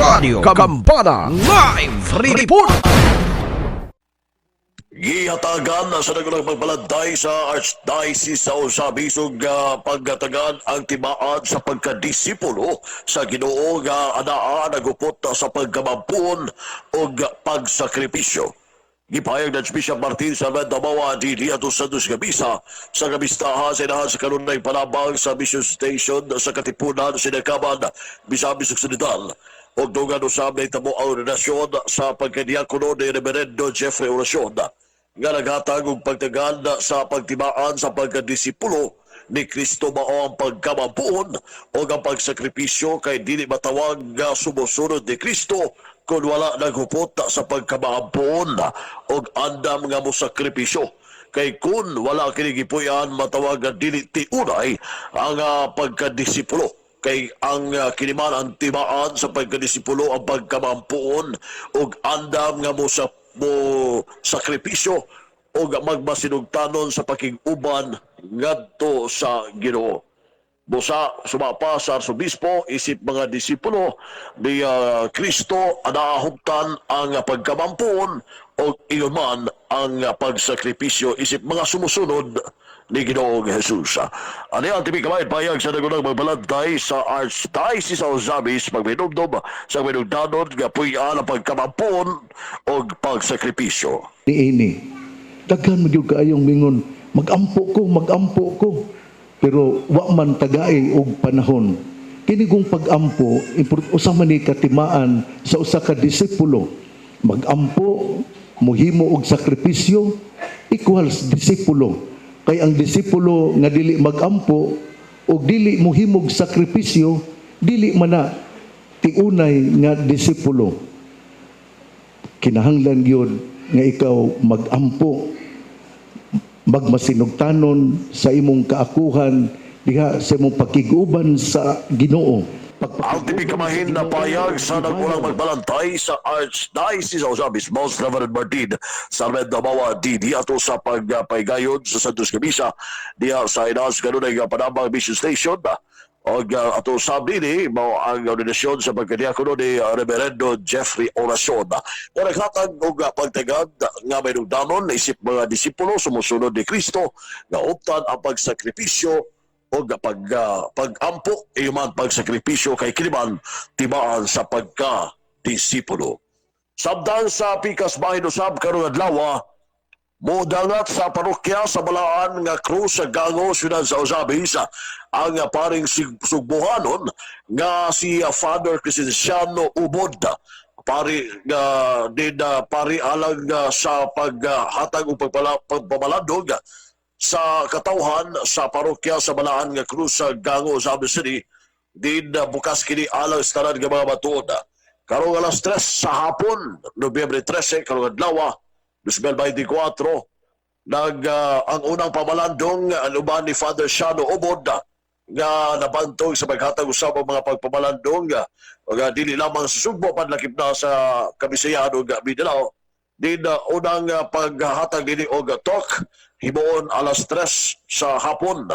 Radio Kambana Live Report. Gihatagan sa nagulang pagbalanday sa Archdiocese sa Usabisog pagatagan ang timaan sa pagkadisipulo sa Ginoo nga anaa nagupot sa pagkamampun o pagsakripisyo. Gipahayag na Bishop Martin Salvador Mawa di ato sa Santos Gabisa sa gabistahan sa inahan sa kanunay palabang sa Mission Station sa Katipunan Sinakaman, Misamis Occidental. Og dugan usab na itamo ang relasyon sa pagkadiakono ni Reverendo Jeffrey Oracion nga naghatag og pagtagan sa pagtibaan sa pagkadisipulo ni Kristo mao ang pagkamampuon o ang pagsakripisyo kay dili matawag nga sumusunod ni Kristo kung wala naghupot sa pagkamampuon o andam nga mosakripisyo. Kay kun wala kinigipuyan matawag nga dili tiunay ang pagkadisipulo. Kay ang kiniman ang tibaan sa pagkadisipulo ang pagkamampuon o andam nga mo sakripisyo o magmasinugtanon sa pakiguban ngadto sa Ginoo. Busa sumapa sa Arsobispo isip mga disipulo ni Kristo anaahugtan ang pagkamampuon o iyon man ang pagsakripisyo isip mga sumusunod ni Ginoong Jesus. Ano ang tibig kamay payag sa nagunang magbalantay sa Archdiocese sa Ozamis pagminumdum sa minugdanon nga puyan ang pagkamampuon o pagsakripisyo. Ini daghan mo gyud kaayong mingon magampo ko pero wa man tagay og panahon kini kung pagampo usa man ni katimaan sa usa ka disipulo magampo mohimo og sakripisyo equals disipulo kay ang disipulo nga dili magampo og dili mohimog sakripisyo dili man na tiunay nga disipulo. Kinahanglan gyud nga ikaw magampo magmasinugtanon sa imong kaakuhan diha sa imong pakiguban sa Ginoo. Ang tibig kamahin na payag sa nagulang magbalantay sa Archdiocese sa Ozamis, Most Reverend Martin Salvador Mawa di ato sa pagpaygayon sa Santos Gabisa diha sa inas kanunay panambang Mission Station. O ato sabi ni mao ang ordinasyon sa pagkadiakono ni Reverendo Jeffrey Oracion. Kaya naghatag og pagtagad nga may nugdanon isip mga disipulo sumusunod ni Kristo nga uptan ang pagsakripisyo o pag-ampo man pagsakripisyo kay kiniman tibaan sa pagka-disipulo. Sabdan sa Pikas Bahin Usab karong adlaw modangat sa parokya sa Balaan nga Cruz sa Gango, Siyudad sa Ozamis ang paring sugbuhanon nga si Father Crescenciano Ubod pari pari alang sa paghatag og pagpamalandog sa katawhan sa parokya sa Balaan nga Cruz sa Gango, Ozamis City din bukas kini alang sa tanan nga mga batuod. Karong alas 3 sa hapon, Nobyembre 13 karong adlaw 2024 ang unang pamalandong anuban ni Father Shano Obod nga nabantog sa paghatag usab ang mga pagpamalandong dili lamang sa Sugbo panlakip na sa Kabisayan ug Mindanao din unang paghatag dinhi og talk himuon alas 3 sa hapon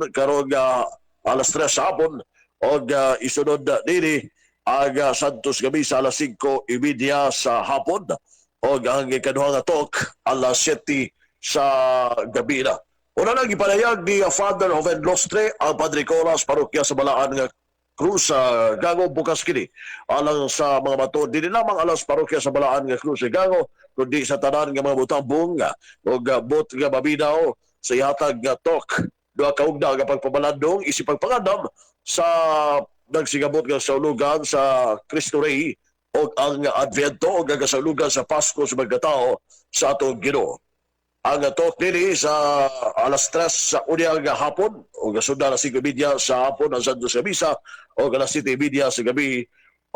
karong alas 3 sa hapon og isunod dinhi ang Santos Gabisa alas 5:30 sa hapon o ang ikaduha nga talk alas 7 sa gabi na. Una nang ipanayag ni Father Joven Lostre ang Padre Coras parokya sa Balaan nga Cruz sa Gango bukas kini. Alang sa mga bato, dili lamang alas parokya sa Balaan nga Cruz sa Gango, kundi sa tanan nga mga butambong o bot nga babinaw sa ihatag nga talk. Duha ka ugda nga pagpabalandong isip pagpangandam sa nagsigabot nga saulugan sa Cristo Rey o ang Advento o ang kasalugan sa Pasko sa mga tao sa atong Ginoo. Ang talk nili sa alas 3 sa unyang hapon o gasunda na 5:30 sa hapon ang Santos Gabisa o alas 7:30 sa gabi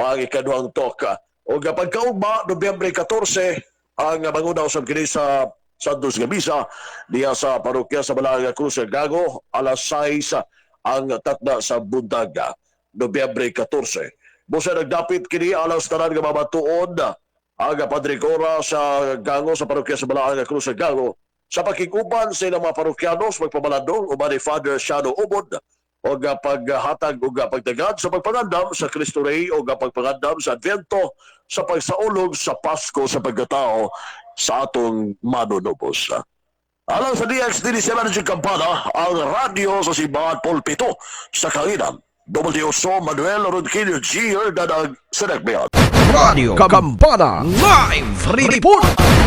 ang ikaduhang talk. O pagkaugma, Nobyembre 14, ang manguna usab kini sa Santos Gabisa diya sa parokya sa Balaan Cruz sa Gago alas 6 ang tatna sa Bundaga, Nobyembre 14. Busa nagdapit kini alas tanan nga mabatuon ang Padre Cora sa Gango sa parokya sa Balaan Cruz sa Gago sa pakiguban sa ilang mga parokyanos magpamalandong uban ni Father Shano Ubod o paghatag o pagtagad sa pagpangandam sa Cristo Rey o pagpangandam sa Advento sa pagsaulog sa Pasko sa pagkatao sa atong manunubos. Alang sa DX Energy Kampana, ang radyo sa Simbahan Pulpito sa Kanginan. WSO Manuel Rodquillo Jr. Dadag Senagbeat. Radio Kampana Live Report.